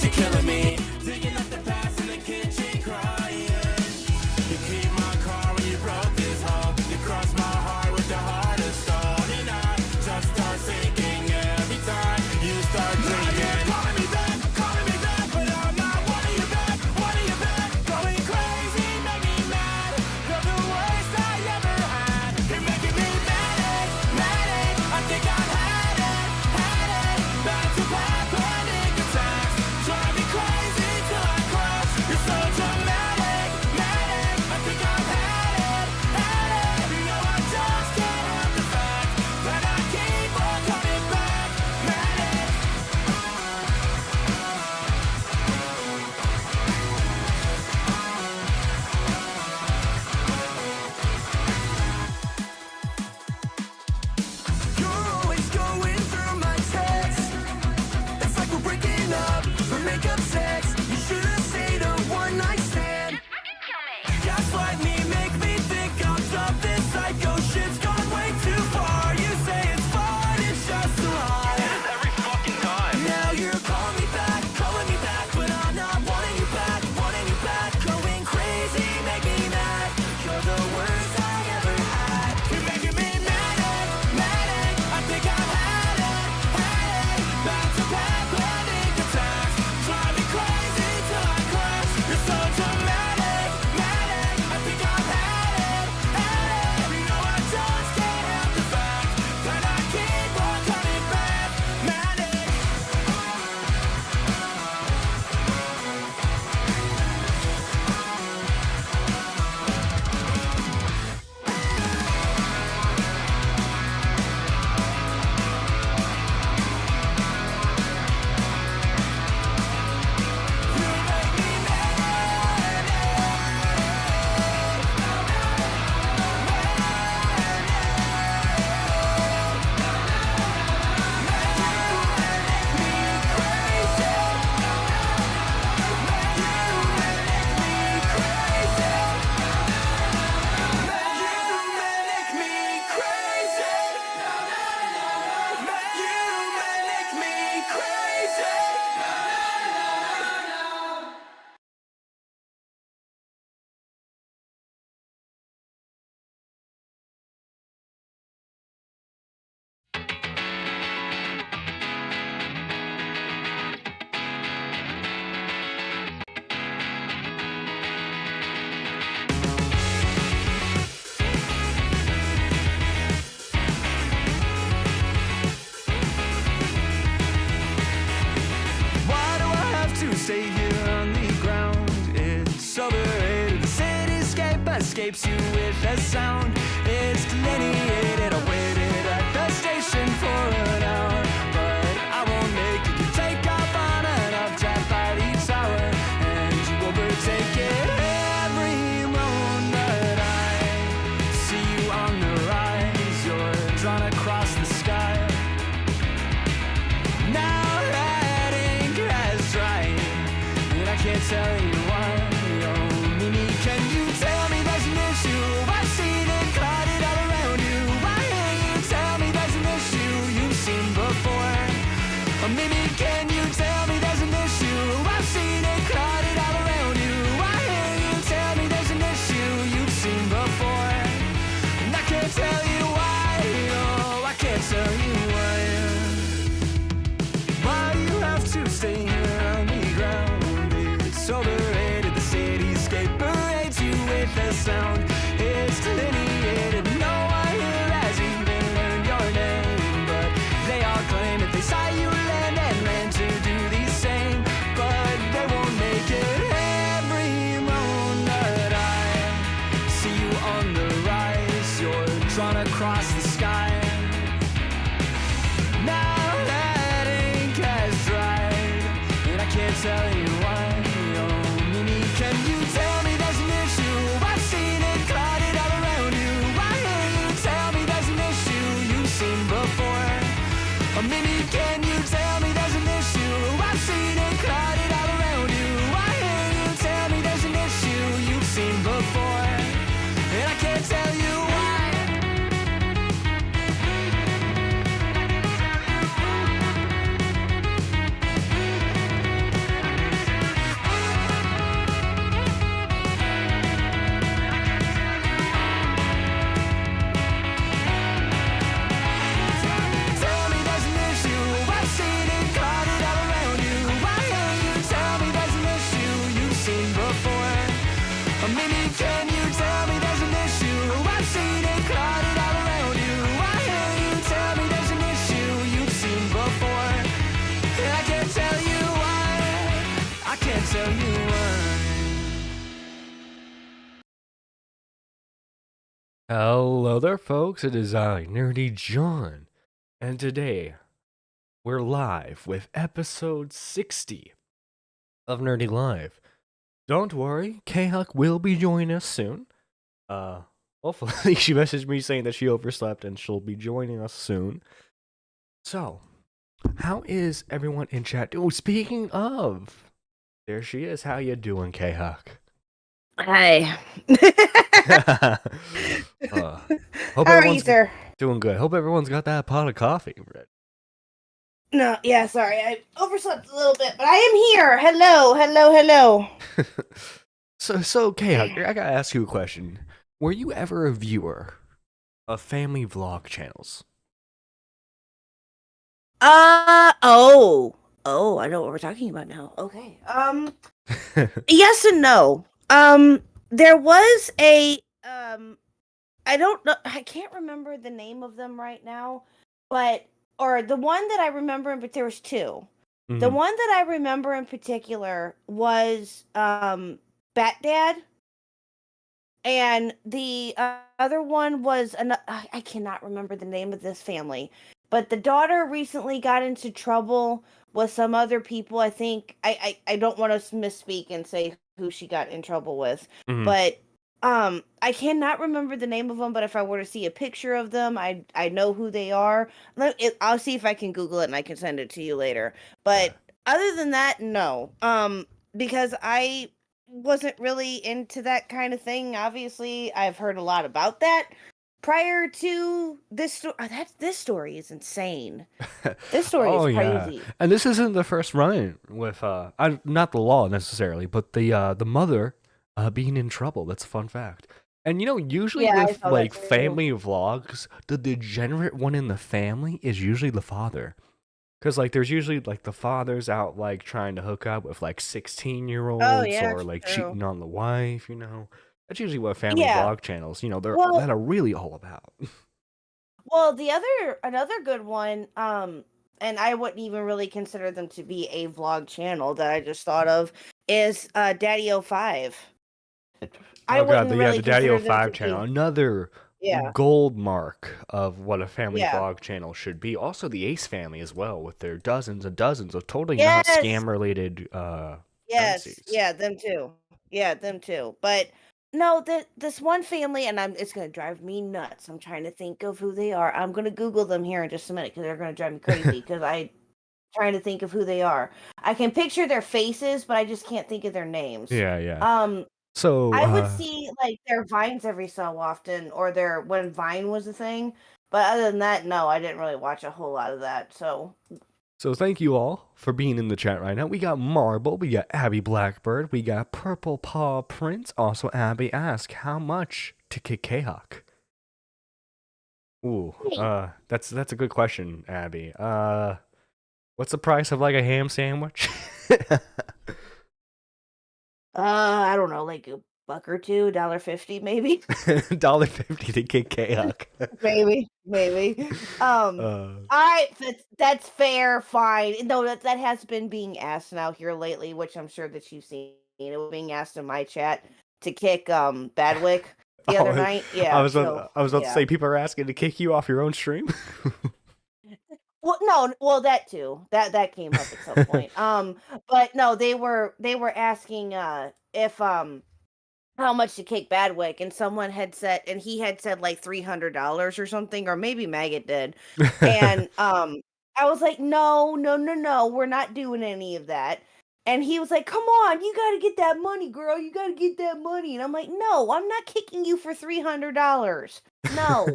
but you're killing me. Digging up the past in the kitchen, crying. You keep my car when you broke this home. You crossed my heart with the heart of stone. And I just start sinking every time you start drinking. You're calling me back, but I'm not wanting you back, wanting you back. Going crazy, make me mad. You're the worst I ever had. You're making me manic. I think I've had it. Back to back panic attacks. Drive me crazy till I crash. You're so dramatic. I think I've had it. You know I just can't help the fact that I keep on coming back. Manic. You're always going through my texts. It's like we're breaking up for makeup sex. You should have stayed a one night stand. Gaslight me, make me think I'm dumb. This psycho shit's gone way too far. You say it's fine, it's just a lie. Every fucking time. Now you're calling me back, but I'm not wanting you back, wanting you back. Going crazy, make me mad. You're the worst I ever had. You're making me manic. I think I've had it. Back to back panic attacks. Drive me crazy till I crash. You're so dramatic. I think I've had it. You know I just can't help the fact that I keep on coming back. Manic. Why do I have to stay here on the ground? It's overrated. The cityscape escapes you with a sound. It's delineated. I waited at the station for an hour, but I won't make it. You take off on an updraft by the tower, and you overtake it every moment. I see you on the rise. You're drawn across the sky. Now that ink has dried, and I can't tell you why. Oh, Mimi, can you tell me there's an issue? I've seen it clouded all around you. Why can't you tell me there's an issue you've seen before? Oh, Mimi, can you tell me there's an issue? I've seen it clouded all around you. Why can't you tell me there's an issue you've seen before? And I can't tell you why. Oh, I can't tell you why. Why you have to stay here on the ground? It's over. Hello there, folks. It is I, Nerdy John, and today we're live with episode 60 of Nerdy Live. Don't worry, K-Huck will be joining us soon. Hopefully she messaged me saying that she overslept and she'll be joining us soon. So, how is everyone in chat? Oh, speaking of, there she is. How you doing, K-Huck? Hi. Hope How are you, everyone's sir? doing good. Hope everyone's got that pot of coffee ready. No, yeah, sorry. I overslept a little bit, but I am here. Hello, hello, hello. So, K-Huck, I gotta ask you a question. Were you ever a viewer of family vlog channels? Oh, I know what we're talking about now. Okay. Yes and no. There was I don't know, I can't remember the name of them right now, but or the one that I remember, but there was two. The Mhm. one that I remember in particular was Bat Dad, and the other one was I cannot remember the name of this family, but the daughter recently got into trouble with some other people. I think I don't want to misspeak and say who she got in trouble with, Mhm. but I cannot remember the name of them. But if I were to see a picture of them, I know who they are. I'll see if I can Google it and I can send it to you later. But other than that, no. Because I wasn't really into that kind of thing. Obviously, I've heard a lot about that prior to this story. This story is insane. This story is crazy. Yeah. And this isn't the first run-in with not the law necessarily, but the mother being in trouble. That's a fun fact. And usually Yeah, I with saw that like too. family vlogs, the degenerate one in the family is usually the father. Cause like there's usually like the father's out like trying to hook up with like 16-year-olds Oh yeah, or like true. cheating on the wife, That's usually what family Yeah. vlog channels, Well, that are really all about. well, another good one, and I wouldn't even really consider them to be a vlog channel that I just thought of is Daddy 05. I Oh god, wouldn't really the Daddy consider them 05 to channel, be. another Yeah. gold mark of what a family Yeah. vlog channel should be. Also the Ace family as well, with their dozens and dozens of totally not Yes. scam related Yes. currencies. Yeah, them too. Yeah, them too. But no, this one family, and it's gonna drive me nuts. I'm trying to think of who they are. I'm gonna Google them here in just a minute because they're gonna drive me crazy because I trying to think of who they are. I can picture their faces, but I just can't think of their names. Yeah. Um, So I would see like their vines every so often, or their when Vine was a thing. But other than that, no, I didn't really watch a whole lot of that. So So thank you all for being in the chat right now. We got Marble, we got Abby Blackbird, we got Purple Paw Prince. Also, Abby asked how much to kick K-Hawk. Ooh, that's a good question, Abby. What's the price of like a ham sandwich? I don't know, like a buck or two, $1.50 maybe. $1.50 to kick K-Hawk. maybe. All right, that's fair, fine. No, that has been being asked now here lately, which I'm sure that you've seen. It was being asked in my chat to kick Badwick the other night. Yeah, I was about to say people are asking to kick you off your own stream. Well, no, well that too. That came up at some point. But no, they were asking if how much to kick Badwick, and someone had said, and he had said like $300 or something, or maybe Maggot did, and I was like, no, no, no, no, we're not doing any of that. And he was like, come on, you got to get that money, girl. You got to get that money. And I'm like, no, I'm not kicking you for $300. No.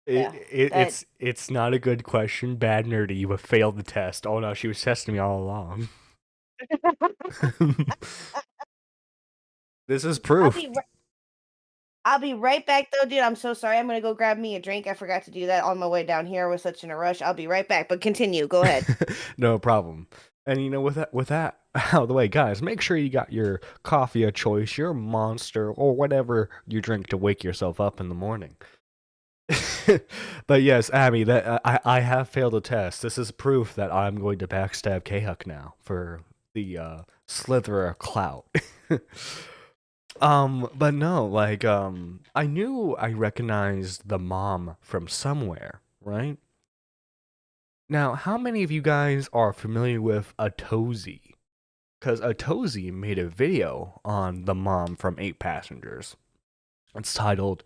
Yeah, It's not a good question. Bad nerdy, you have failed the test. Oh no, she was testing me all along. This is proof. I'll be right back though, dude. I'm so sorry. I'm gonna go grab me a drink. I forgot to do that on my way down here. I was such in a rush. I'll be right back. But continue. Go ahead. No problem. And with that out of the way, guys, make sure you got your coffee of choice, your Monster, or whatever you drink to wake yourself up in the morning. But yes, Abby, that I have failed a test. This is proof that I'm going to backstab K-Huck now for the slither of clout. But no, like, I knew I recognized the mom from somewhere, right? Now, how many of you guys are familiar with Atozy? Because Atozy made a video on the mom from 8 Passengers. It's titled,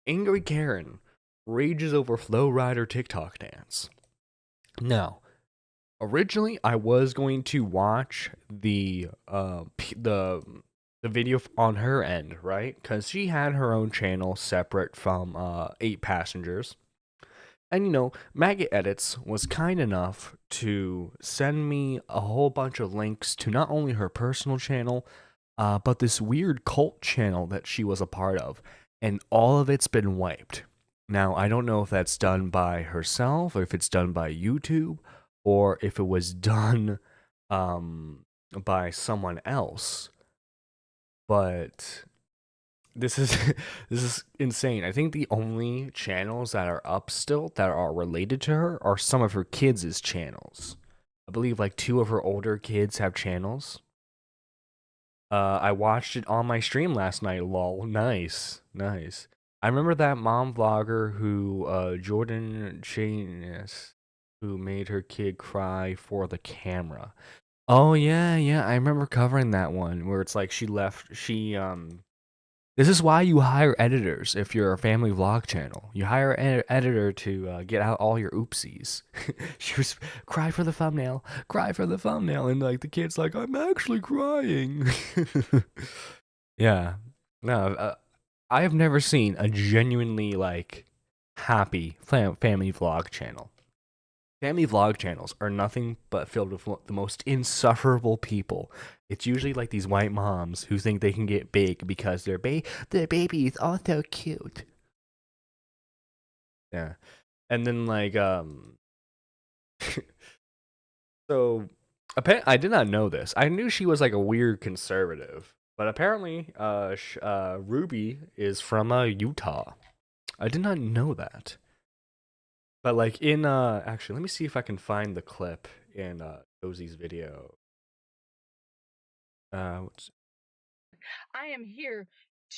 Angry Karen Rages Over Flow Rider TikTok Dance. Now, originally, I was going to watch the video on her end, right? Because she had her own channel separate from 8 Passengers. And Maggot Edits was kind enough to send me a whole bunch of links to not only her personal channel, but this weird cult channel that she was a part of. And all of it's been wiped. Now, I don't know if that's done by herself, or if it's done by YouTube, or if it was done by someone else. But this is this is insane. I think the only channels that are up still that are related to her are some of her kids' channels. I believe like 2 of her older kids have channels. I watched it on my stream last night, lol. Nice. I remember that mom vlogger who Jordan Chanes, who made her kid cry for the camera. Oh yeah, I remember covering that one where it's like she this is why you hire editors if you're a family vlog channel. You hire an editor to get out all your oopsies. She was cry for the thumbnail, and like the kid's like, I'm actually crying. Yeah, no, I have never seen a genuinely like happy family vlog channel. Family vlog channels are nothing but filled with the most insufferable people. It's usually like these white moms who think they can get big because their baby is all so cute. Yeah. And then like so I did not know this. I knew she was like a weird conservative, but apparently Ruby is from Utah. I did not know that. But like in actually, let me see if I can find the clip in Cozy's video. What's... I am here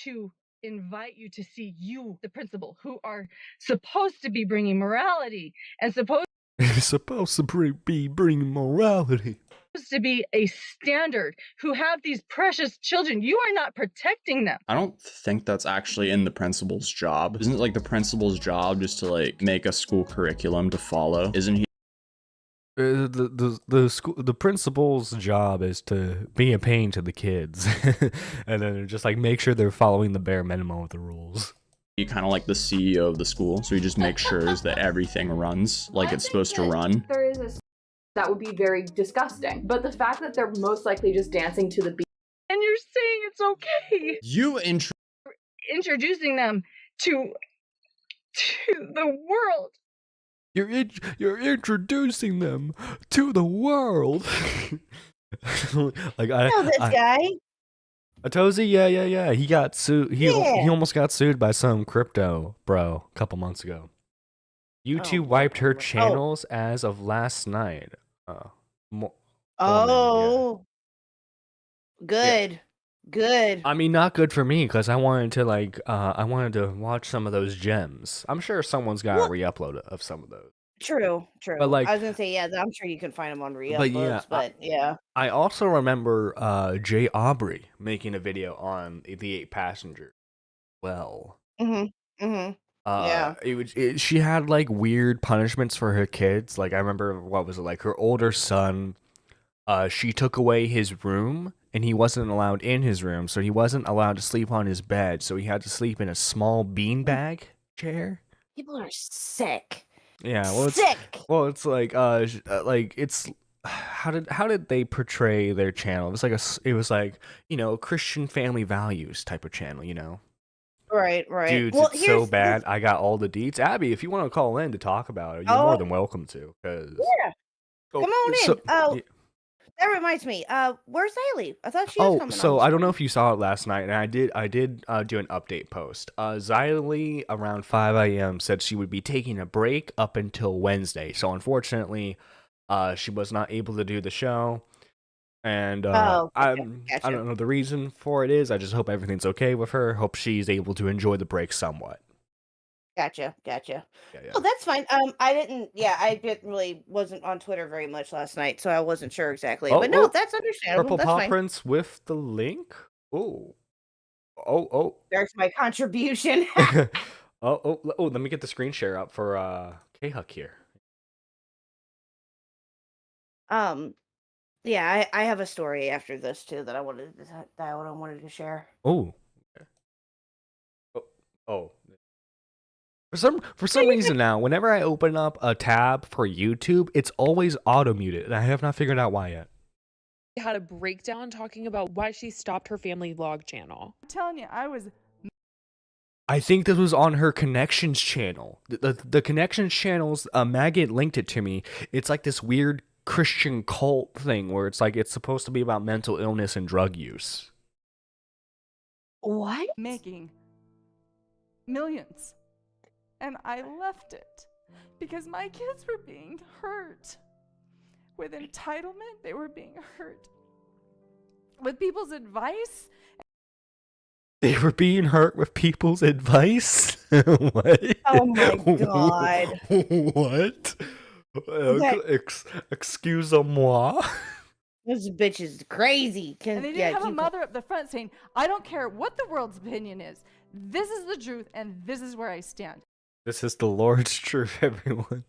to invite you to see you, the principal, who are supposed to be bringing morality and supposed to be bringing morality. to be a standard, who have these precious children. You are not protecting them. I don't think that's actually in the principal's job. Isn't it like the principal's job just to like make a school curriculum to follow? Isn't he? The principal's job is to be a pain to the kids, and then just like make sure they're following the bare minimum of the rules. You kind of like the CEO of the school, so he just makes sure that everything runs like it's supposed to run. There is a that would be very disgusting, but the fact that they're most likely just dancing to the beat, and you're saying it's okay. You Introducing them to the world. You're introducing them to the world. Like I know this guy. Atozy, yeah. He got sued. He almost got sued by some crypto bro a couple months ago. YouTube wiped her channels as of last night. Good. I mean, not good for me because I wanted to watch some of those gems. I'm sure someone's got a re-upload of some of those. True. But like, I was gonna say, yeah, I'm sure you can find them on But yeah, I also remember Jay Aubrey making a video on the 8 Passengers. Well, yeah. She had like weird punishments for her kids. Like I remember, what was it, like her older son? She took away his room, and he wasn't allowed in his room, so he wasn't allowed to sleep on his bed. So he had to sleep in a small beanbag chair. People are sick. Yeah, well, it's like it's how did they portray their channel? It was like Christian family values type of channel, Right. Dude, Well, it's so bad. I got all the deets. Abby, if you want to call in to talk about it, you're more than welcome to. Yeah. Come on in. That reminds me. Where's Ailey? I thought she was coming on. I don't know if you saw it last night, and I did do an update post. Xylee around 5 a.m. said she would be taking a break up until Wednesday. So unfortunately, she was not able to do the show. And Oh, I gotcha. don't know the reason for it is. I just hope everything's okay with her. Hope she's able to enjoy the break somewhat. Gotcha. Yeah, Oh, that's fine. I didn't really wasn't on Twitter very much last night, so I wasn't sure exactly. Oh, But no, oh, that's understandable. Purple That's Paw fine. Prince with the link. Oh, oh, There's my contribution. oh. Let me get the screen share up for K-Huck here. Yeah, I have a story after this too that I wanted to share. Oh, okay. Oh. For some reason now, whenever I open up a tab for YouTube, it's always auto muted, and I have not figured out why yet. Had a breakdown talking about why she stopped her family vlog channel. I'm telling you, I think this was on her Connections channel. The Connections channels, Maggot linked it to me. It's like this weird Christian cult thing where it's like it's supposed to be about mental illness and drug use. What? making millions. And I left it because my kids were being hurt. With entitlement, they were being hurt. With people's advice. They were being hurt with people's advice? What? Oh my god. What? Okay. Excuse-moi. This bitch is crazy. And they didn't have a mother up the front saying, I don't care what the world's opinion is. This is the truth, and this is where I stand. This is the Lord's truth, everyone.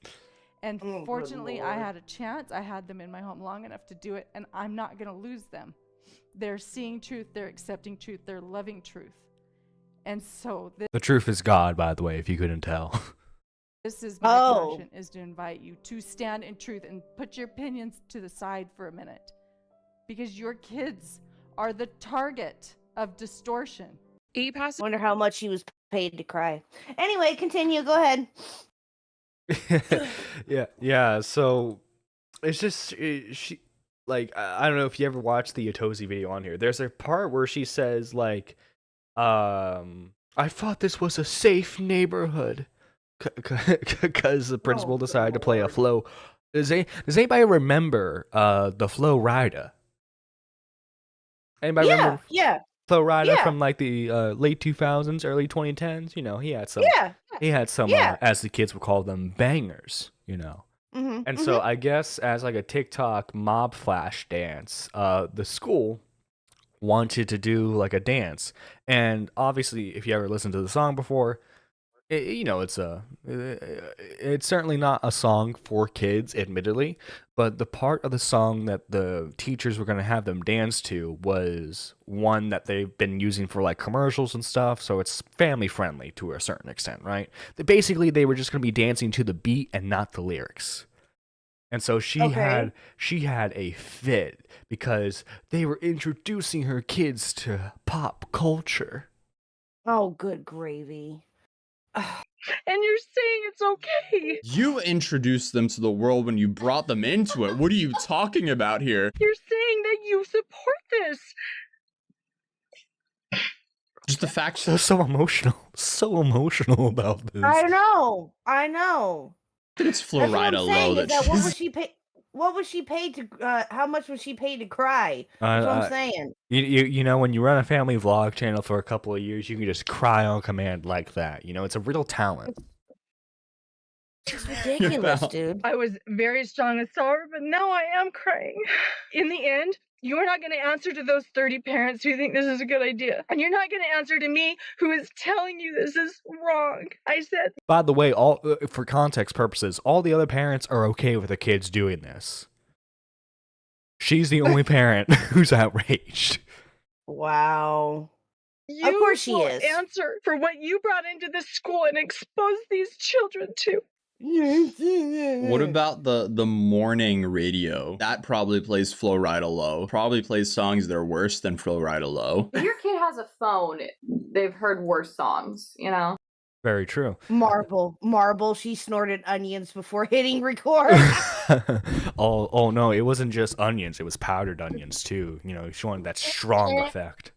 And Oh, good fortunately, I Lord. had a chance. I had them in my home long enough to do it, and I'm not going to lose them. They're seeing truth, they're accepting truth, they're loving truth. And so The truth is God, by the way, if you couldn't tell. this is my Oh. passion, is to invite you to stand in truth and put your opinions to the side for a minute. Because your kids are the target of distortion. 8 past Wonder how much she was paid to cry. Anyway, continue. Go ahead. yeah. So it's just she like I don't know if you ever watched the Yotozi video on here. There's a part where she says like, I thought this was a safe neighborhood, because the principal good decided to play a Lord. flow. Does anybody remember the Flow Rida? Anybody remember Yeah. Flow Rida Yeah. from like the late 2000s, early 2010s? You know, he had some. Yeah. He had some, Yeah. as the kids would call them, bangers. You know. Mm-hmm. And so I guess as like a TikTok mob flash dance, the school wanted to do like a dance. And obviously, if you ever listened to the song before, it's certainly not a song for kids, admittedly. But the part of the song that the teachers were going to have them dance to was one that they've been using for like commercials and stuff. So it's family friendly to a certain extent, right? Basically, they were just going to be dancing to the beat and not the lyrics. And so she Okay. had a fit because they were introducing her kids to pop culture. Oh, good gravy. And you're saying it's okay. You introduced them to the world when you brought them into it. What are you talking about here? You're saying that you support this. Just the fact So emotional about this. I know. that it's That's what I'm Florida saying. low Is that that what she's was she paid? What was she paid to? How much was she paid to cry? That's what I'm saying. You know, when you run a family vlog channel for a couple of years, you can just cry on command like that. You know, it's a real talent. It's ridiculous, about. dude. I was very strong and sour, but now I am crying. In the end, you're not going to answer to those 30 parents who think this is a good idea. And you're not going to answer to me who is telling you this is wrong. I said, By the way, all for context purposes, all the other parents are okay with the kids doing this. She's the only parent who's outraged. Wow. you course she will is. answer for what you brought into this school and exposed these children to. What about the morning radio? That probably plays Flow Rida Low. Probably plays songs that are worse than Flow Rida Low. If your kid has a phone, they've heard worse songs, you know? Very true. Marble. She snorted onions before hitting record. oh no, it wasn't just onions; it was powdered onions too. You know, she wanted that strong effect.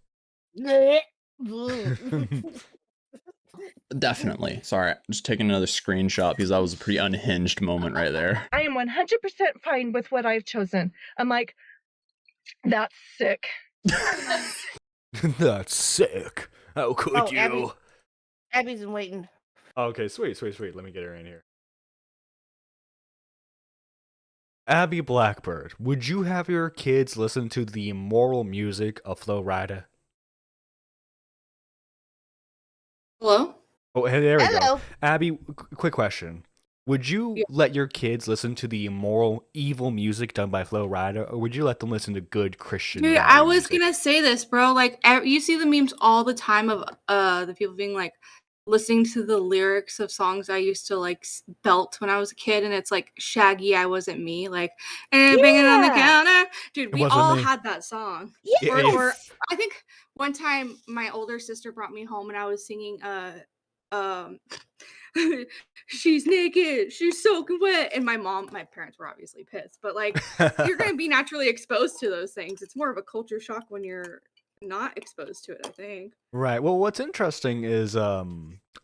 Definitely. Sorry, just taking another screenshot because that was a pretty unhinged moment right there. I am 100% fine with what I've chosen. I'm like, That's sick. That's sick. How could Oh, you? Abby's been waiting. Okay, sweet. Let me get her in here. Abby Blackbird, would you have your kids listen to the immoral music of Flo Rida? Hello? Oh, hey, there we go. Hello. Abby, quick question. Would you Yeah. let your kids listen to the immoral, evil music done by Flo Rida, or would you let them listen to good Christian Dude, value I was music? gonna say this, bro. Like, you see the memes all the time of the people being like listening to the lyrics of songs I used to like belt when I was a kid, and it's like Shaggy, I Wasn't Me, like, and banging on the Yeah. counter. Dude, It we wasn't all me. had that song. Yeah, Or I think one time my older sister brought me home and I was singing um she's naked, she's soaking wet, and my parents were obviously pissed, but like you're gonna be naturally exposed to those things. It's more of a culture shock when you're not exposed to it, I think. Right. Well, what's interesting is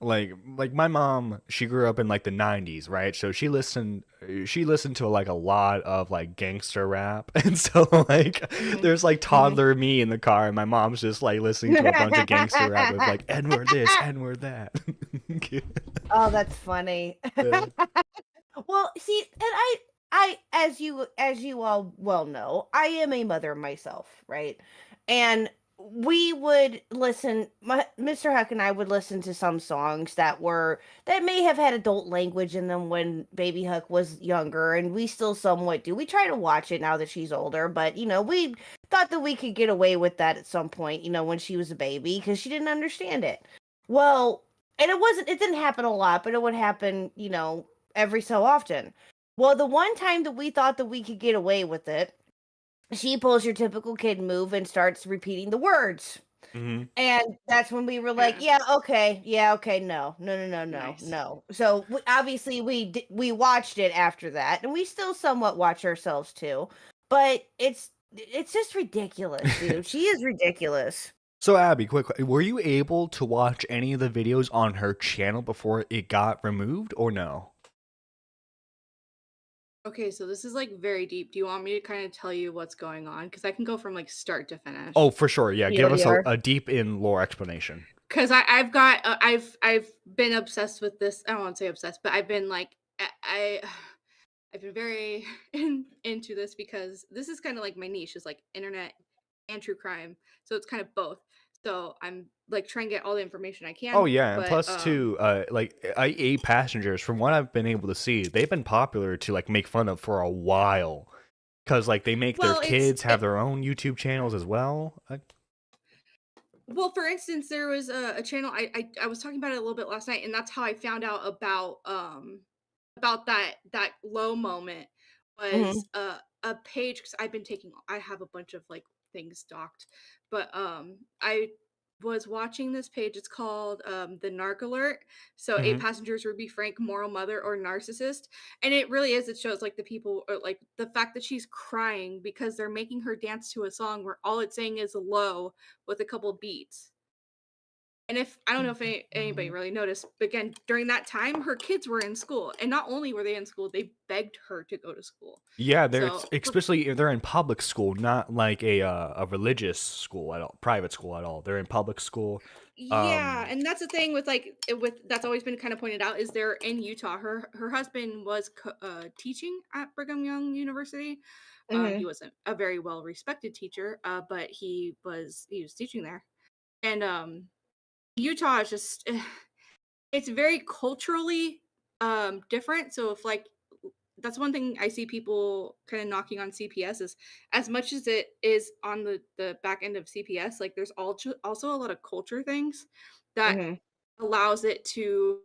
like my mom, she grew up in like the 90s, right? So she listened to like a lot of like gangster rap. And so like there's like toddler me in the car and my mom's just like listening to a bunch of gangster rap with like N-word this, N-word that. Oh, that's funny. Yeah. Well, see, and I, as you all well know, I am a mother myself, right? And we would listen. Mr. Huck and I would listen to some songs that may have had adult language in them when Baby Huck was younger, and we still somewhat do. We try to watch it now that she's older, but we thought that we could get away with that at some point, when she was a baby, because she didn't understand it. Well, and it didn't happen a lot, but it would happen, every so often. Well, the one time that we thought that we could get away with it, she pulls your typical kid move and starts repeating the words. hmm And that's when we were like, yeah, okay, no, no, no, no, no, Nice. no. So obviously we watched it after that, and we still somewhat watch ourselves too. But it's just ridiculous, dude. She is ridiculous. So Abby, were you able to watch any of the videos on her channel before it got removed or no? Okay, so this is like very deep. Do you want me to kind of tell you what's going on? Because I can go from like start to finish. Oh, for sure. Yeah, give us PLDR. a deep in lore explanation. Because I've got I've been obsessed with this. I don't want to say obsessed, but I've been like I've been very into this because this is kind of like my niche is like internet and true crime. So it's kind of both. So I'm like trying to get all the information I can. Oh yeah, and But plus too, like I8 passengers, from what I've been able to see, they've been popular to like make fun of for a while, because like they make their well, kids have their own YouTube channels as well. well, for instance, there was a channel I was talking about it a little bit last night, and that's how I found out about that low moment Hmm. was a page because I have a bunch of like things docked, but I was watching this page. It's called the Narc Alert. So eight hmm passengers would be frank, moral mother, or narcissist, and it really is. It shows like the people or like the fact that she's crying because they're making her dance to a song where all it's saying is low with a couple beats. And if I don't know if anybody really noticed, but again, during that time, her kids were in school, and not only were they in school, they begged her to go to school. Yeah, So, especially if they're in public school, not like a religious school at all, private school at all. They're in public school. yeah, and that's the thing with with that's always been kind of pointed out is they're in Utah. Her husband was teaching at Brigham Young University. He Hmm. wasn't a very well respected teacher, but he was teaching there, and Utah is just it's very culturally different. So if like that's one thing I see people kind of knocking on CPS is as much as it is on the back end of CPS, like there's also a lot of culture things that Hmm. allows it to,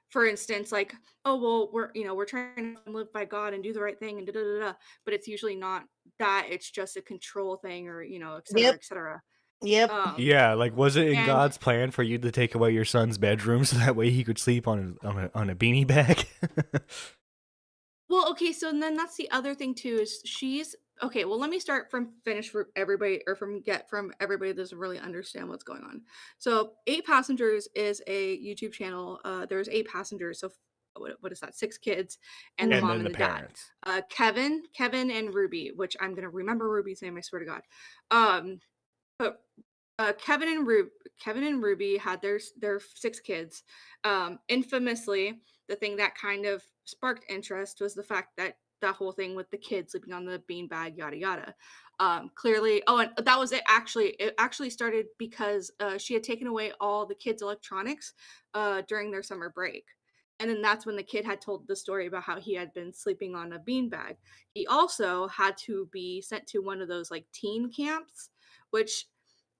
for instance, like, oh well, we're trying to live by God and do the right thing and da da da da, but it's usually not that. It's just a control thing or et cetera, Yep. et cetera. Yep. Um, Yeah, like was it in and God's plan for you to take away your son's bedroom so that way he could sleep on a beanie bag? well, okay, so then that's the other thing too is she's okay. Well, let me start from finish for everybody or from everybody that doesn't really understand what's going on. So, Eight Passengers is a YouTube channel. There's eight passengers. So, what is that? 6 kids, and the And mom then and the the dad. parents. Kevin and Ruby, which I'm gonna remember Ruby's name. I swear to God. Um, but Kevin and Ruby had their 6 kids. Infamously, the thing that kind of sparked interest was the fact that that whole thing with the kids sleeping on the beanbag, yada yada. Clearly, oh, and that was it. Actually, it actually started because she had taken away all the kids' electronics during their summer break. And then that's when the kid had told the story about how he had been sleeping on a beanbag. He also had to be sent to one of those like teen camps, which,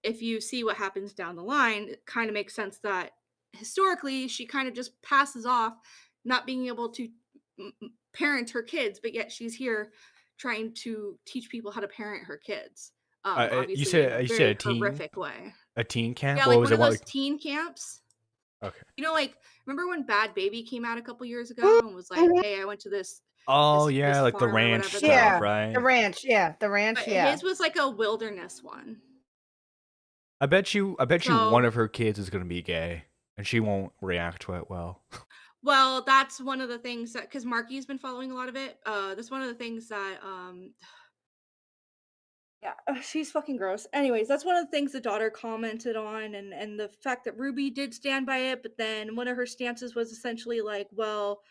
if you see what happens down the line, it kind of makes sense that historically she kind of just passes off not being able to parent her kids, but yet she's here trying to teach people how to parent her kids. Obviously in a You said very horrific way. a teen camp. Yeah, What like was one it? of What? those teen camps. Okay. You know, like remember when Bad Baby came out a couple years ago and was like, "Hey, I went to this Oh this yeah, like the farm or ranch whatever." stuff, Yeah, right? the ranch. Yeah, the ranch. But Yeah. his was like a wilderness one. I bet you one So, of her kids is gonna be gay, and she won't react to it well. well, that's one of the things that, because Marky's been following a lot of it. That's one of the things that yeah, she's fucking gross. Anyways, that's one of the things the daughter commented on, and the fact that Ruby did stand by it, but then one of her stances was essentially like, well,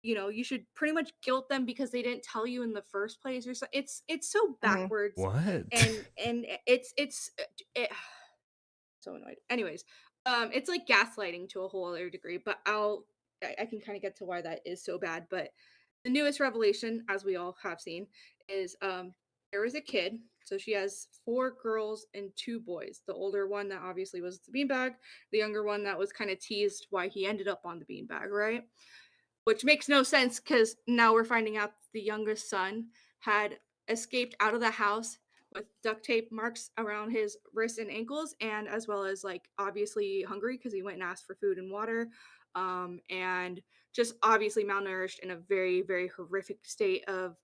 you know, you should pretty much guilt them because they didn't tell you in the first place, or so. It's so backwards, What? and it's it, so annoyed. Anyways, it's like gaslighting to a whole other degree, but I can kind of get to why that is so bad. But the newest revelation, as we all have seen, is there was a kid. So she has 4 girls and 2 boys. The older one that obviously was the beanbag, the younger one that was kind of teased why he ended up on the beanbag, right? Which makes no sense because now we're finding out the youngest son had escaped out of the house with duct tape marks around his wrists and ankles, and as well as like obviously hungry because he went and asked for food and water, and just obviously malnourished in a very very horrific state of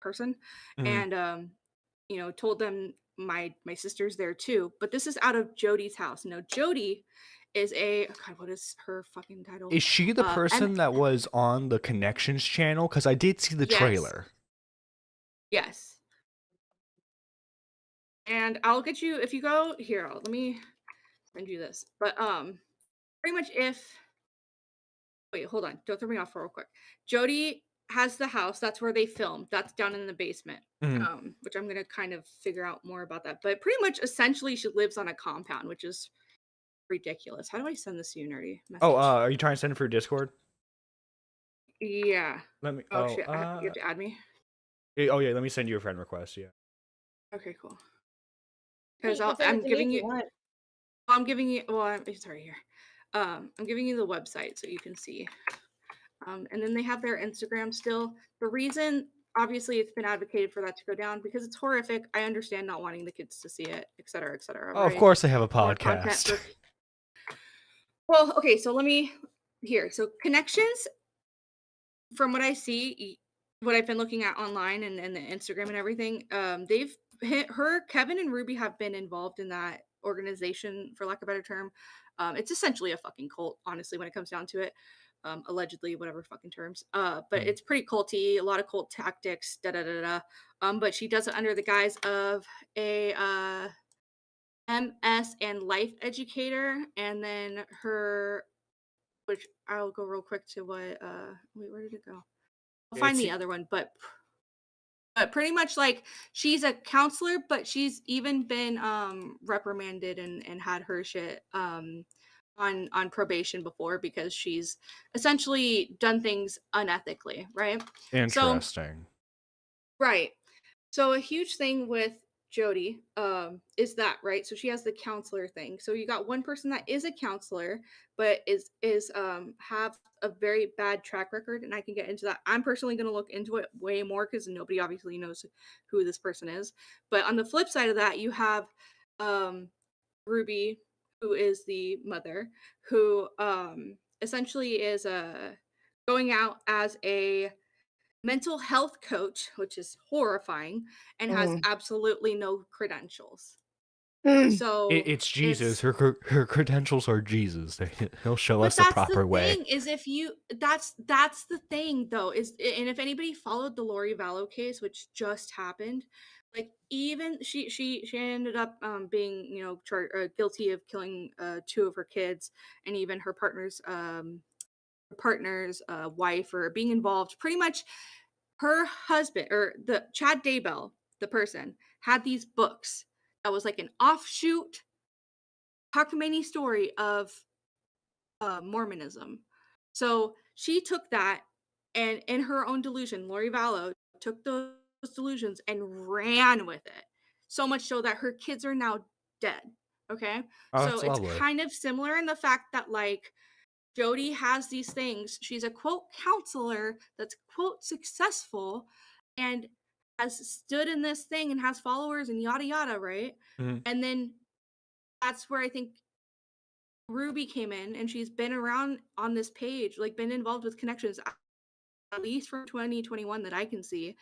person. Mhm. And you know, told them my sister's there too, but this is out of Jody's house. Now Jody is a, oh God, what is her fucking title? Is she the person that was on the Connections channel? Because I did see the Yes. trailer. Yes. And I'll get you, if you go here, let me send you this. But pretty much if, wait, hold on, don't throw me off real quick. Jody has the house, that's where they filmed. That's down in the basement. Mhm. Which I'm gonna kind of figure out more about that. But pretty much essentially she lives on a compound, which is ridiculous. How do I send this to you, nerdy? Message. Oh, are you trying to send it for Discord? Yeah. Let me. Oh, shit. You have to add me. Oh yeah, let me send you a friend request. Yeah. Okay, cool. Hey, Because you can send it I'm to me giving if you you. want. I'm giving you. Well, it's right here. I'm giving you the website so you can see. And then they have their Instagram still. The reason, obviously, it's been advocated for that to go down because it's horrific. I understand not wanting the kids to see it, et cetera, et cetera. Oh, of right? course they have a More content podcast. for- Well, okay, so let me here. So Connections, from what I see, what I've been looking at online and the Instagram and everything, they've Kevin and Ruby have been involved in that organization, for lack of a better term. It's essentially a fucking cult, honestly, when it comes down to it. Allegedly, whatever fucking terms. But it's pretty culty, a lot of cult tactics, da da da da. But she does it under the guise of a MS and life educator, and then her, which I'll go real quick to what wait, where did it go? I'll find the other one, but pretty much like she's a counselor, but she's even been reprimanded and had her shit on probation before because she's essentially done things unethically, right? Interesting. Right. So a huge thing with Jody is that, right? So she has the counselor thing. So you got one person that is a counselor but is have a very bad track record, and I can get into that. I'm personally going to look into it way more cuz nobody obviously knows who this person is. But on the flip side of that, you have Ruby, who is the mother, who essentially is going out as a mental health coach, which is horrifying, and has absolutely no credentials. So It's Jesus. Her credentials are Jesus. He'll show but us the that's proper the way. thing is if you that's the thing though is and if anybody followed the Lori Vallow case which just happened, like even she ended up being guilty of killing 2 of her kids, and even her partner's wife, or being involved. Pretty much her husband, or the Chad Daybell, the person, had these books that was like an offshoot cockamamie story of Mormonism. So she took that, and in her own delusion, Lori Vallow took those delusions and ran with it. So much so that her kids are now dead. Okay. Oh, So that's it's lovely. kind of similar in the fact that, like, Jody has these things. She's a quote counselor that's quote successful and has stood in this thing and has followers and yada yada, right? Mhm. And then that's where I think Ruby came in, and she's been around on this page, like been involved with connections at least from 2021 that I can see.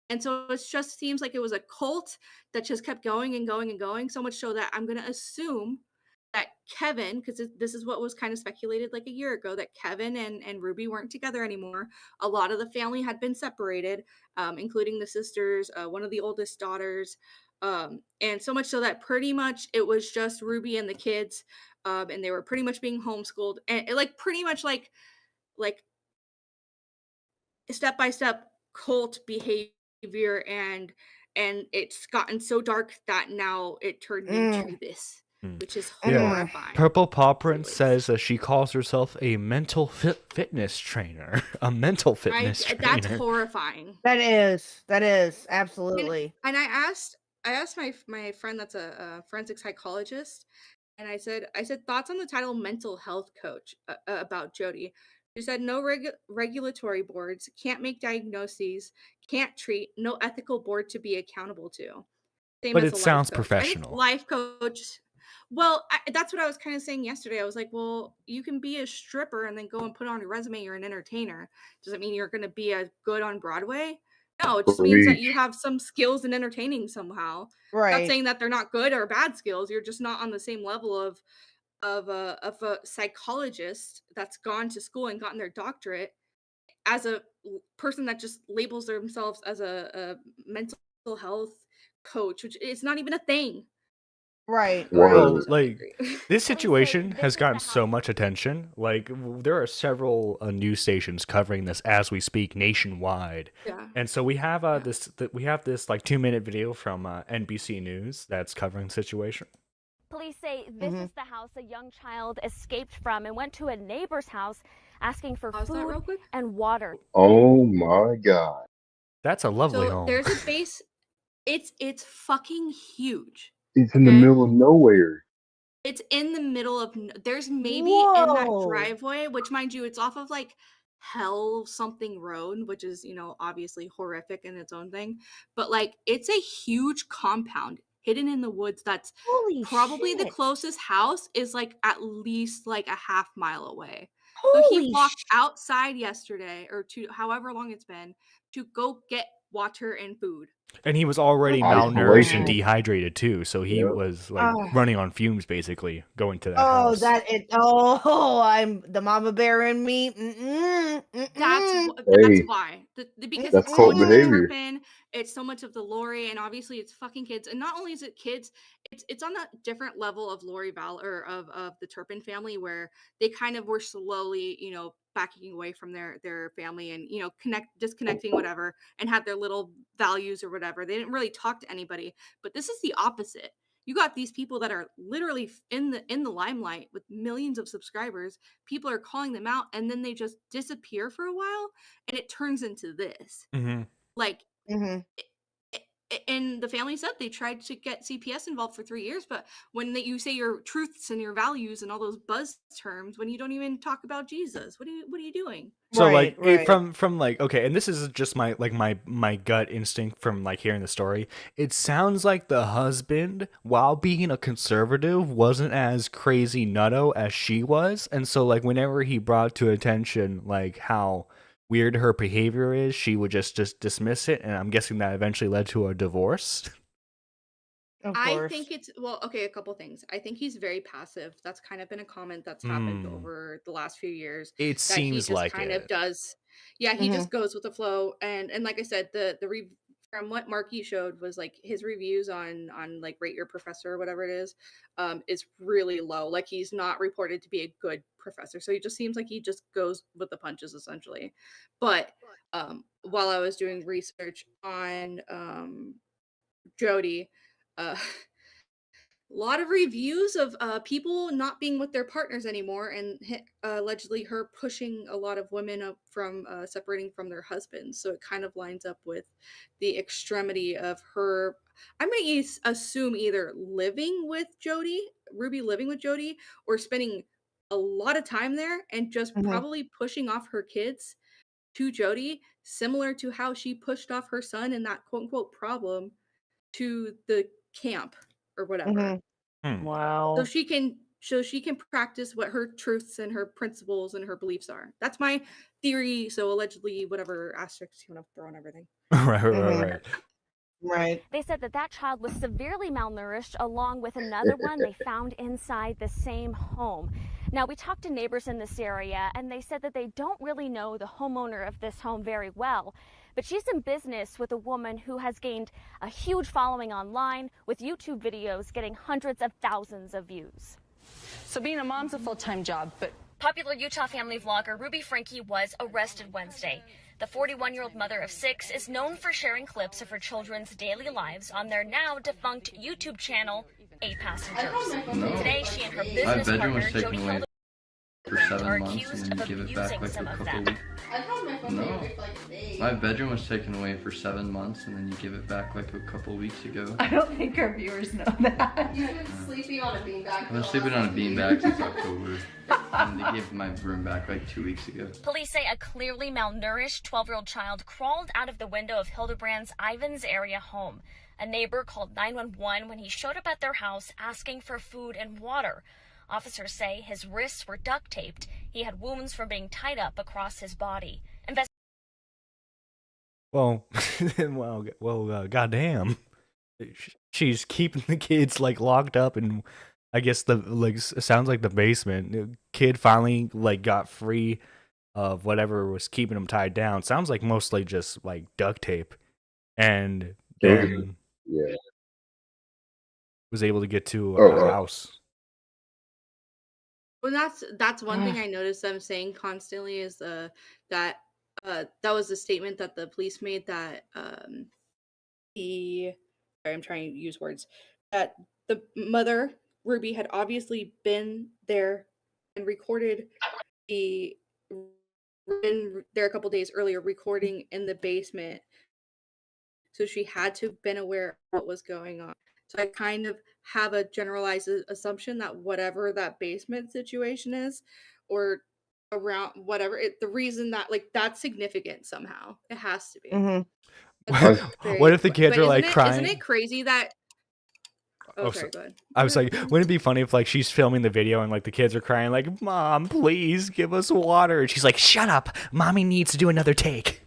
And so it just seems like it was a cult that just kept going and going and going, so much so that I'm going to assume that Kevin, because this is what was kind of speculated like a year ago, that Kevin and Ruby weren't together anymore. A lot of the family had been separated, including the sisters, one of the oldest daughters. And so much so that pretty much it was just Ruby and the kids, and they were pretty much being homeschooled, and like pretty much like step by step cult behavior, and it's gotten so dark that now it turned into this, which is Yeah. horrifying. Purple Paw Print Truly. says that she calls herself a mental fitness trainer. A mental fitness trainer. That's horrifying. That is absolutely. And I asked my friend that's a forensic psychologist, and I said thoughts on the title mental health coach about Jody. She said no regulatory boards, can't make diagnoses, can't treat, no ethical board to be accountable to. Same But as it a life sounds coach. I think professional. life coach. Well, that's what I was kind of saying yesterday. I was like, well, you can be a stripper and then go and put on your resume you're an entertainer. Does it mean you're going to be a good on Broadway? No, it just means that you have some skills in entertaining somehow. Not Right. saying that they're not good or bad skills. You're just not on the same level of a psychologist that's gone to school and gotten their doctorate as a person that just labels themselves as a mental health coach, which is not even a thing. Right. Well, So I like agree. this situation has gotten so much attention. Like there are several news stations covering this as we speak nationwide. Yeah. And so we have this like 2-minute video from NBC News that's covering the situation. Police say this is the house a young child escaped from and went to a neighbor's house asking for Pause that real food quick. and water. Oh my God. That's a lovely So home. there's a base. It's fucking huge. It's in the middle of nowhere. It's in the middle of. There's maybe in that Whoa. driveway, which mind you, it's off of like Hell something road, which is obviously horrific in its own thing. But like it's a huge compound hidden in the woods. That's Holy probably the shit. closest house is like at least like a half mile away. So he Holy walked outside yesterday, or to however long it's been, to go get water and food. And he was already Good malnourished and Isolation. dehydrated too, so he Yep. was like Oh. running on fumes basically going to that Oh, house. I'm the mama bear in me. That's Hey, why. Because that's it's so cult much of the behavior. Turpin, it's so much of the Lori, and obviously it's fucking kids. And not only is it kids, it's on a different level of Lori Val, or of the Turpin family, where they kind of were slowly, backing away from their family, and disconnecting, whatever, and had their little values or whatever. They didn't really talk to anybody. But this is the opposite. You got these people that are literally in the limelight with millions of subscribers. People are calling them out, and then they just disappear for a while, and it turns into this. Mm-hmm. Like, and the family said they tried to get CPS involved for 3 years, but when you say your truths and your values and all those buzz terms, when you don't even talk about Jesus, what are you doing? So like from like, okay, and this is just my gut instinct from like hearing the story. It sounds like the husband, while being a conservative, wasn't as crazy nutto as she was, and so like whenever he brought to attention like how weird her behavior is, she would just dismiss it, and I'm guessing that eventually led to a divorce. Of I course. think it's well, okay, a couple things. I think he's very passive. That's kind of been a comment that's happened over the last few years. It That he seems just like kind of it. does, yeah, he Mhm. just goes with the flow. And like I said, from what Marky showed was like his reviews on like Rate Your Professor or whatever it is really low. Like he's not reported to be a good professor. So he just seems like he just goes with the punches essentially. But while I was doing research on Jody, uh a lot of reviews of people not being with their partners anymore, and allegedly her pushing a lot of women up from separating from their husbands. So it kind of lines up with the extremity of her. I'm going to assume either Ruby living with Jody, or spending a lot of time there and just Mhm. probably pushing off her kids to Jody, similar to how she pushed off her son and that quote unquote problem to the camp or whatever. Mhm. Wow. So she can practice what her truths and her principles and her beliefs are. That's my theory. So allegedly, whatever asterisks you want to throw on everything. Right. Right. They said that that child was severely malnourished along with another one they found inside the same home. Now, we talked to neighbors in this area, and they said that they don't really know the homeowner of this home very well, but she's in business with a woman who has gained a huge following online, with YouTube videos getting hundreds of thousands of views. So being a mom's a full-time job, but Popular Utah family vlogger Ruby Franke was arrested Wednesday. The 41-year-old mother of 6 is known for sharing clips of her children's daily lives on their now defunct YouTube channel, 8 Passengers. Today, she and her business partner, Jody Hildebrand, for 7 are months accused and then of you give it back abusing like a some of couple them. weeks. No, my bedroom was taken away for 7 months and then you give it back like a couple weeks ago. I don't think our viewers know that. You've been sleeping on a beanbag. I've been sleeping on a beanbag since October and they gave my room back like 2 weeks ago. Police say a clearly malnourished 12-year-old child crawled out of the window of Hildebrand's Ivans area home. A neighbor called 911 when he showed up at their house asking for food and water. Officers say his wrists were duct taped. He had wounds from being tied up across his body. Well, goddamn. She's keeping the kids like locked up in, I guess it sounds like the basement. The kid finally like got free of whatever was keeping him tied down. Sounds like mostly just like duct tape, and then was able to get to a house. Well, that's one thing I noticed them saying constantly is that was the statement that the police made, that I'm trying to use words, that the mother Ruby had obviously been there and recorded been there a couple days earlier, recording in the basement, so she had to have been aware of what was going on. So I kind of have a generalized assumption that whatever that basement situation is, or around whatever the reason that, like, that's significant somehow. It has to be. What if the kids are like crying? Isn't it crazy that? Oh, sorry, go ahead. I was like, wouldn't it be funny if like she's filming the video and like the kids are crying like, "Mom, please give us water," and she's like, "Shut up, mommy needs to do another take."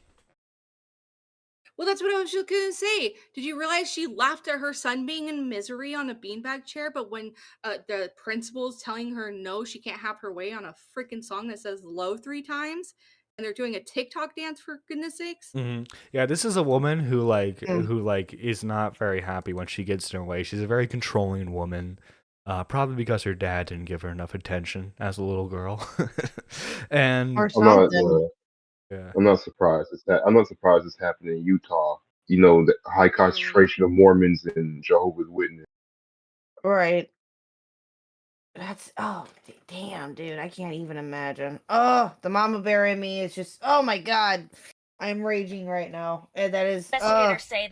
Well, that's what I was just gonna say. Did you realize she laughed at her son being in misery on a beanbag chair, but when the principal's telling her no, she can't have her way on a freaking song that says "low" 3 times, and they're doing a TikTok dance, for goodness sakes? Yeah, this is a woman who is not very happy when she gets in her way. She's a very controlling woman, probably because her dad didn't give her enough attention as a little girl, and Or I'm not. something. I'm not surprised. I'm not surprised it's happening in Utah. You know, the high concentration of Mormons and Jehovah's Witnesses. Right. That's damn, dude. I can't even imagine. Oh, the mama bear in me is just, oh my god, I'm raging right now. And that is. Investigators say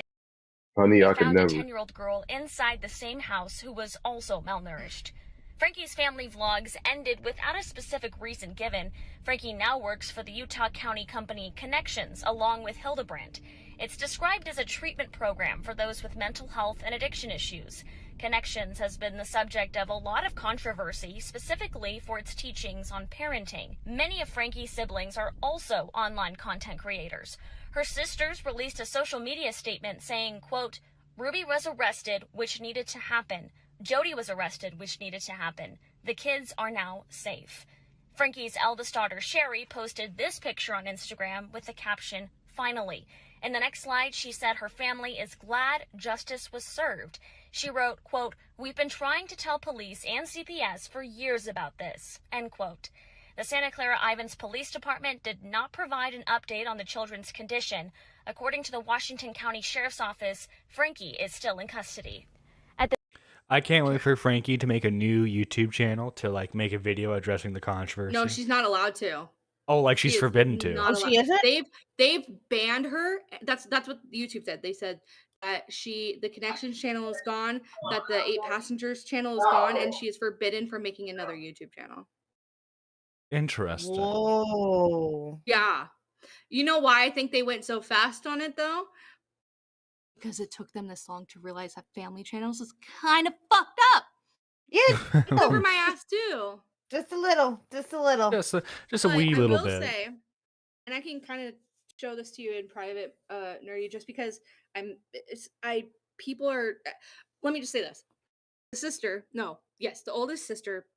Honey, I they could found a never. 10-year-old girl inside the same house who was also malnourished. Franke's family vlogs ended without a specific reason given. Franke now works for the Utah County company Connections along with Hildebrand. It's described as a treatment program for those with mental health and addiction issues. Connections has been the subject of a lot of controversy, specifically for its teachings on parenting. Many of Franke's siblings are also online content creators. Her sisters released a social media statement saying, quote, Ruby was arrested, which needed to happen. Jody was arrested, which needed to happen. The kids are now safe. Frankie's eldest daughter, Sherry, posted this picture on Instagram with the caption, "Finally." In the next slide, she said her family is glad justice was served. She wrote, quote, "We've been trying to tell police and CPS for years about this," end quote. The Santa Clara Ivans Police Department did not provide an update on the children's condition. According to the Washington County Sheriff's Office, Frankie is still in custody. I can't wait for Frankie to make a new YouTube channel to like make a video addressing the controversy. No, she's not allowed to. Oh, like she's She is forbidden to. not Oh, allowed- she isn't? They've banned her. That's what YouTube said. They said that the Connections channel is gone, that the 8 Passengers channel is gone, and she is forbidden from making another YouTube channel. Interesting. Whoa. Yeah. You know why I think they went so fast on it though? Because it took them this long to realize that family channels is kind of fucked up. Yeah, It's over my ass too. just a little. Just a But wee I little will bit. say, and I can kind of show this to you in private, Nerdy, just because people are. Let me just say this: the oldest sister,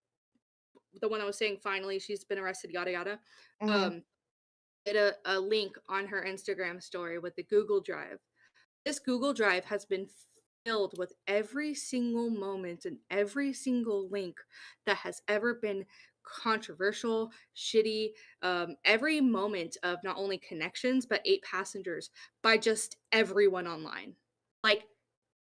the one I was saying, finally she's been arrested, yada yada. Mhm. Did a link on her Instagram story with the Google Drive. This Google Drive has been filled with every single moment and every single link that has ever been controversial, shitty, every moment of not only Connections but 8 Passengers by just everyone online. Like,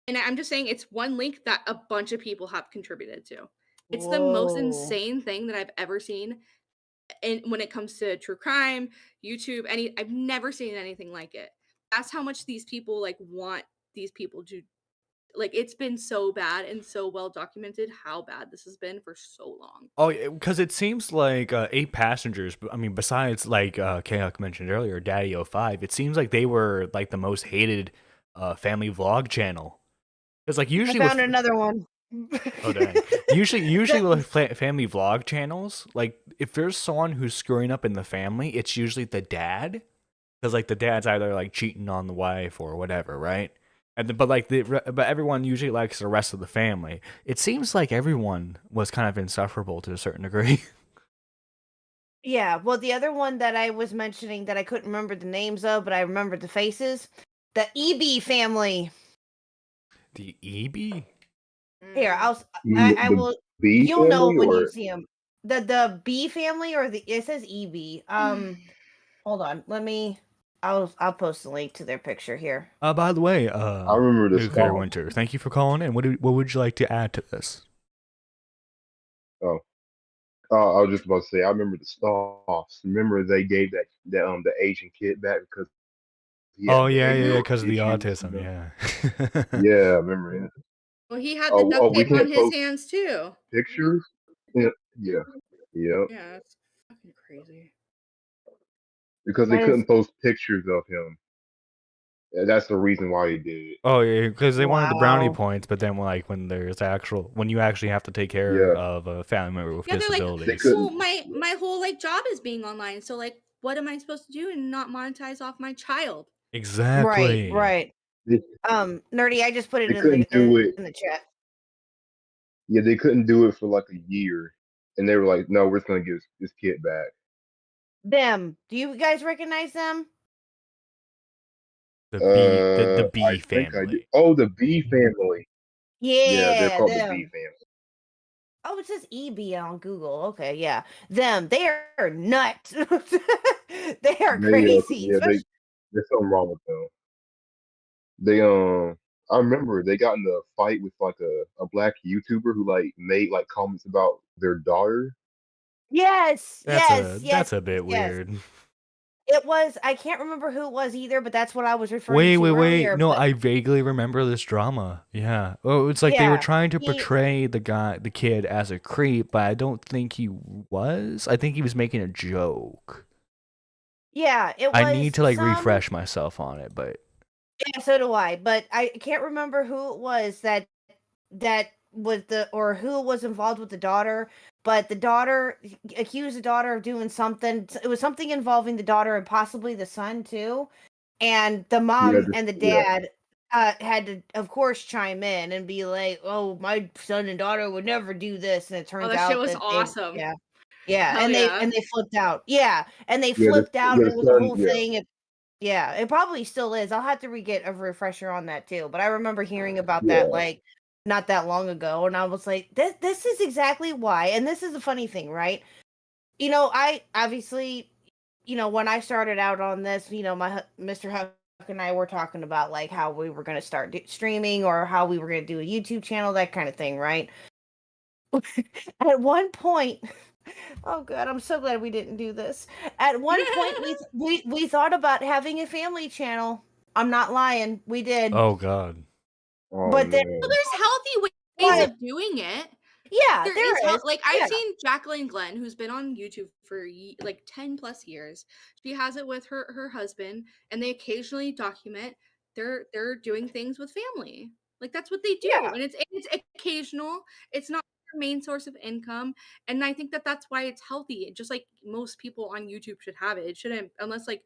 and I'm just saying it's one link that a bunch of people have contributed to. It's the most Whoa. insane thing that I've ever seen. And when it comes to true crime, YouTube, I've never seen anything like it. That's how much these people like want these people to like. It's been so bad and so well documented how bad this has been for so long. Oh, because it seems like 8 Passengers. I mean, besides like Kayak mentioned earlier, Daddy 05, it seems like they were like the most hated family vlog channel. Because like usually I found with, another one. oh dang, usually with family vlog channels, like if there's someone who's screwing up in the family, it's usually the dad. Because like the dad's either like cheating on the wife or whatever, right? But everyone usually likes the rest of the family. It seems like everyone was kind of insufferable to a certain degree. Yeah, well, the other one that I was mentioning that I couldn't remember the names of, but I remembered the faces, the EB family. The EB? Here, I The will. B You'll know family when or you see them. The B family or it says EB. Hold on, I'll post a link to their picture here. By the way, I remember the Nuclear Stomps. Winter, thank you for calling in. What would you like to add to this? Oh, I was just about to say I remember the Stomps. Remember they gave the Asian kid back because he had Oh yeah, behavioral because of the issues, autism, yeah. Yeah, I remember it. Well, he had the duct We tape on can't his post hands too. pictures. Yeah, yeah. Yeah, that's fucking crazy. Because they That is couldn't post pictures of him. Yeah, that's the reason why he did it. Oh yeah, because they wanted the brownie wow. points, but then like when you actually have to take care Yeah, of a family member with Yeah, they're like, they disabilities. well, couldn't. my whole like job is being online, so like, what am I supposed to do and not monetize off my child? Right, Exactly. right. They, Nerdy, I just put it they couldn't do it. in the chat. Yeah, they couldn't do it for like a year, and they were like, "No, we're just gonna give this kid back." Them. Do you guys recognize them? The B I think I do. family. Oh, the B family. Yeah, they're Yeah, called the B them. family. Oh, it says EB on Google. Okay, yeah. Them. They are nuts. They are crazy. Yeah, Especially there's something wrong with them. They I remember they got in a fight with like a black YouTuber who like made like comments about their daughter. yes, That's a bit yes. weird. It was. I can't remember who it was either, but that's what I was referring to Wait. earlier. No, But I vaguely remember this drama. Yeah. Oh, it's like they were yeah, trying to he. portray the kid as a creep, but I don't think he was. I think he was making a joke. Yeah, it I need was to like some. refresh myself on it, but Yeah, so do I. But I can't remember who it was that was or who was involved with the daughter. But the daughter accused the daughter of doing something. It was something involving the daughter and possibly the son too. And the Yeah, mom and the yeah. dad had to, of course, chime in and be like, "Oh, my son and daughter would never do this," and it Oh, turns that shit out was that they, awesome. yeah, yeah, Hell and yeah. they flipped out, yeah, and they Yeah, flipped out, and the it was a son. whole Yeah, thing. Yeah, it probably still is. I'll have to get a refresher on that too. But I remember hearing about that yeah, like not that long ago, and I was like, this is exactly why. And this is the funny thing, right? I obviously, when I started out on this, Mr. Huck and I were talking about like how we were going to start streaming or how we were going to do a YouTube channel, that kind of thing, right? At one point, oh god, I'm so glad we didn't do this. At one point, we thought about having a family channel. I'm not lying, we did. Oh God. oh But then, Well, man, there's healthy ways but of doing it. yeah, There is there is. like I've Yeah, seen Jacqueline Glenn, who's been on YouTube for like 10 plus years. She has it with her husband, and they occasionally document they're doing things with family. Like that's what they do, yeah, and it's occasional. It's not their main source of income, and I think that that's why it's healthy. Just like most people on YouTube should have it. It shouldn't unless like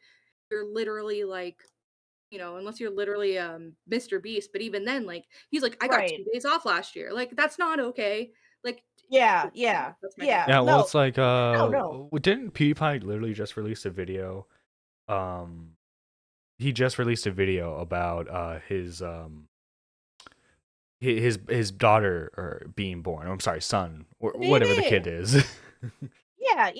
you're literally like unless you're literally Mr. Beast, but even then, like he's like, I got right. 2 days off last year. Like that's not okay. Like Yeah, yeah, that's my thing. yeah. Yeah, well, No, it's like no. didn't PewDiePie literally just release a video? He just released a video about his daughter or being born. I'm sorry, son, or whatever the kid Maybe. is. Yeah,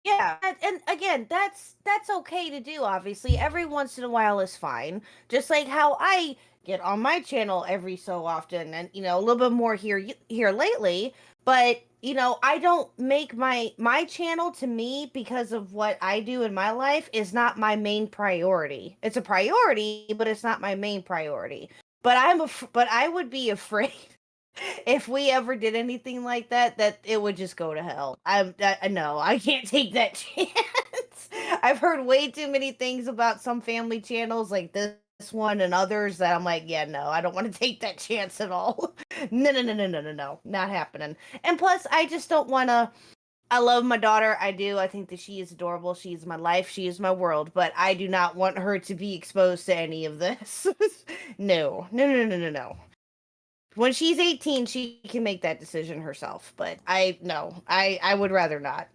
yeah. And again, that's okay to do. Obviously, every once in a while is fine. Just like how I get on my channel every so often, and a little bit more here lately. But I don't make my channel to me because of what I do in my life is not my main priority. It's a priority, but it's not my main priority. But I would be afraid if we ever did anything like that, that it would just go to hell. I no, I can't take that chance. I've heard way too many things about some family channels like this one and others that I'm like, yeah, no, I don't want to take that chance at all. No, no, no, no, no, no, no, not happening. And plus, I just don't want to. I love my daughter. I do. I think that she is adorable. She is my life. She is my world. But I do not want her to be exposed to any of this. No, no, no, no, no, no. When she's 18, she can make that decision herself. But I would rather not.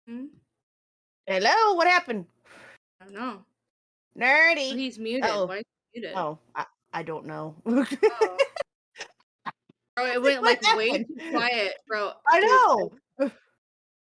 Hmm? Hello, what happened? I don't know. Nerdy. Oh, he's muted. Oh, Why is he muted? oh, I don't know. Oh. Bro, it went What like way happened? too quiet, bro. I Dude, know.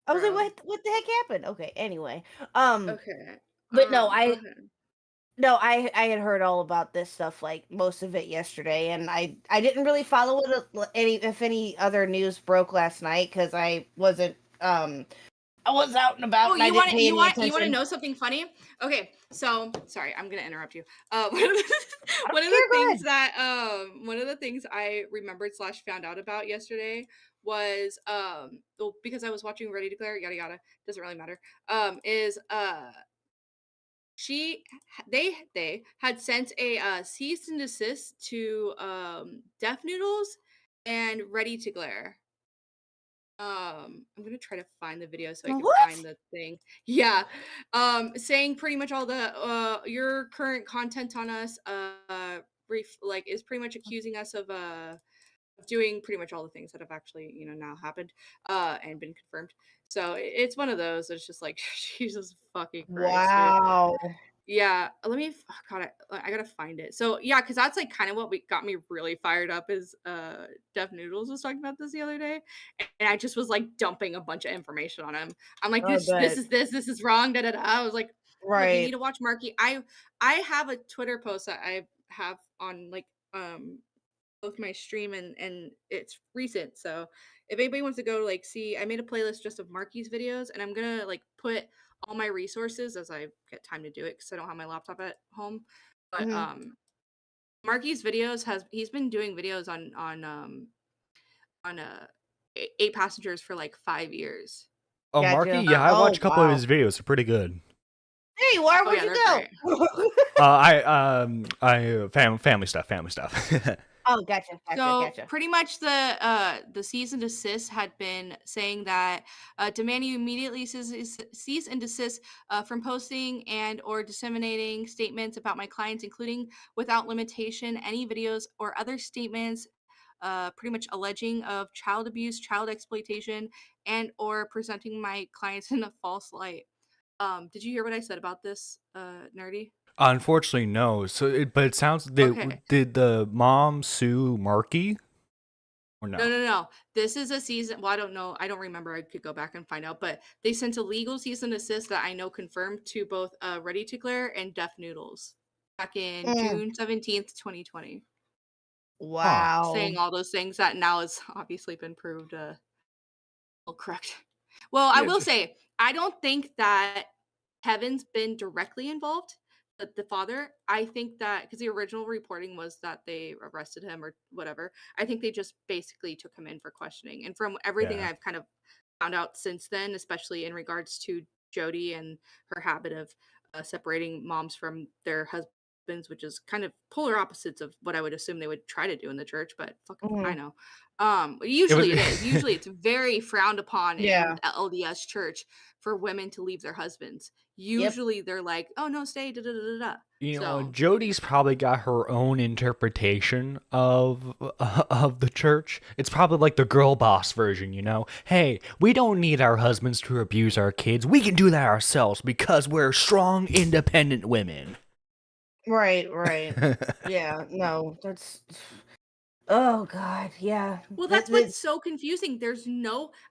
I was like, bro. what the heck happened? Okay, anyway. Okay. But no, Go ahead. I had heard all about this stuff, like most of it yesterday, and I didn't really follow it if any other news broke last night because I was out and about Oh, and I you didn't want pay any you want to attention. know something funny? Okay, so sorry, I'm gonna interrupt you. One I of don't the care. Go things ahead. that one of the things I remembered / found out about yesterday was well, because I was watching Ready to Declare, yada yada, doesn't really matter. Is she they had sent a cease and desist to Deaf Noodles and Ready to Glare. I'm gonna try to find the video so I can What? find the thing. Yeah. Saying pretty much all the your current content on us like is pretty much accusing us of doing pretty much all the things that have actually, now happened and been confirmed. So it's one of those that's just like Jesus fucking Christ, dude. Wow. Yeah, let me God, I gotta find it. So yeah, because that's like kind of what got me really fired up is Deaf Noodles was talking about this the other day, and I just was like dumping a bunch of information on him. I'm like, I this bet. is this is wrong. Da da da. I was like, look, you need Right. to watch Marky. I have a Twitter post that I have on like both my stream and it's recent. So if anybody wants to go like see, I made a playlist just of Marky's videos, and I'm gonna like put all my resources as I get time to do it because I don't have my laptop at home. But Mhm. Marky's videos he's been doing videos on 8 Passengers for like 5 years. Oh, Marky, Gotcha. yeah, I watched Oh a couple of wow. his videos. They're pretty good. There you are. Oh Where'd yeah, you they're great. go? I family stuff. Oh, gotcha, gotcha, So gotcha. pretty much the cease and desist had been saying that demanding you immediately cease and desist from posting and or disseminating statements about my clients, including without limitation any videos or other statements pretty much alleging of child abuse, child exploitation, and or presenting my clients in a false light. Did you hear what I said about this, Nerdy? Unfortunately, no. But it sounds. Okay. Did the mom sue Marky or No, no? no, no. This is a season. Well, I don't know. I don't remember. I could go back and find out. But they sent a legal cease and desist that I know confirmed to both Ready to Glare and Deaf Noodles back in Mm. June 17th, 2020. Huh. Saying Wow. all those things that now has obviously been proved correct. Well, I Yeah. will say, I don't think that Kevin's been directly involved. But the father, I think that because the original reporting was that they arrested him or whatever, I think they just basically took him in for questioning. And from everything Yeah. I've kind of found out since then, especially in regards to Jody and her habit of separating moms from their husbands, which is kind of polar opposites of what I would assume they would try to do in the church, but fuck if I Mhm. know. It was. Usually it is. Usually it's very frowned upon in Yeah. LDS church for women to leave their husbands. Yep. Usually they're like, "Oh no, stay." Da da da da da. You know, So Jody's probably got her own interpretation of the church. It's probably like the girl boss version, you know? Hey, we don't need our husbands to abuse our kids. We can do that ourselves because we're strong, independent women. Right, right. Yeah, no, that's oh god, yeah. well, Th that's th what's so confusing.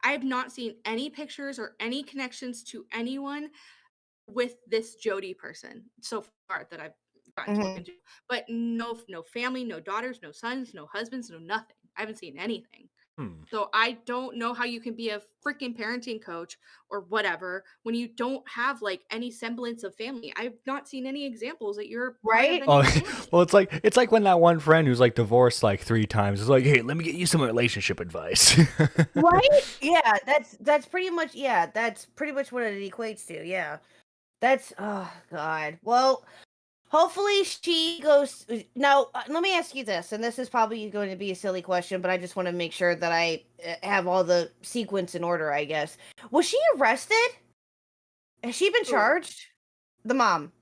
I have not seen any pictures or any connections to anyone with this Jody person so far that I've gotten to look Mhm. into. But no family, no daughters, no sons, no husbands, no nothing. I haven't seen anything. Hmm. So I don't know how you can be a freaking parenting coach or whatever when you don't have like any semblance of family. I've not seen any examples that you're part of Right? Oh, any family. well, it's like when that one friend who's like divorced like 3 times is like, hey, let me get you some relationship advice. Right? Yeah, that's pretty much yeah, that's pretty much what it equates to, yeah. That's oh god. Well, hopefully she goes now, let me ask you this, and this is probably going to be a silly question, but I just want to make sure that I have all the sequence in order, I guess. Was she arrested? Has she been Who? charged? The mom.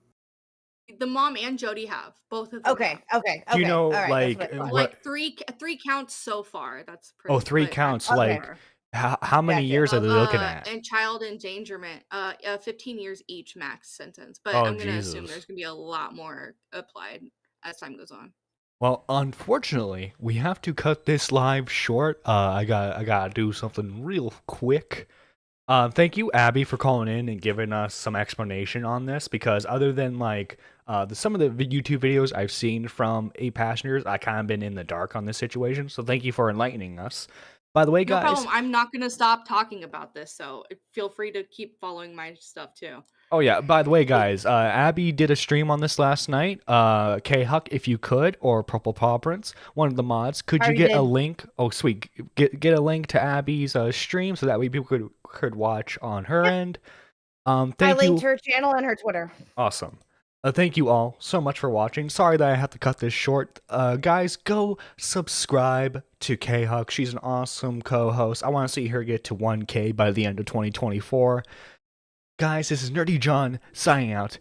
The mom and Jody have. Both of them have. Okay, okay, Do you okay. know All right, that's what like I thought. what? Like three counts so far. That's Oh, pretty, three but I'm counts. so Okay, Like far. how many gotcha. years are they looking at? And child endangerment, 15 years each max sentence. But Oh, I'm gonna assume Jesus. there's gonna be a lot more applied as time goes on. Well, unfortunately, we have to cut this live short. I gotta do something real quick. Thank you, Abby, for calling in and giving us some explanation on this. Because other than like some of the YouTube videos I've seen from 8 Passengers, I kind of been in the dark on this situation. So thank you for enlightening us. By the way, No guys. problem. I'm not gonna stop talking about this, so feel free to keep following my stuff too. Oh yeah, by the way, guys, Abby did a stream on this last night. K-Huck, if you could, or Purple Paw Prince, one of the mods, could you Already get a did. link? Oh, sweet, get a link to Abby's stream so that way people could watch on her Yep. end. I Thank linked you. her channel and her Twitter. Awesome. Thank you all so much for watching. Sorry that I have to cut this short. Guys, go subscribe to K-Huck. She's an awesome co-host. I want to see her get to 1K by the end of 2024. Guys, this is Nerdy John signing out.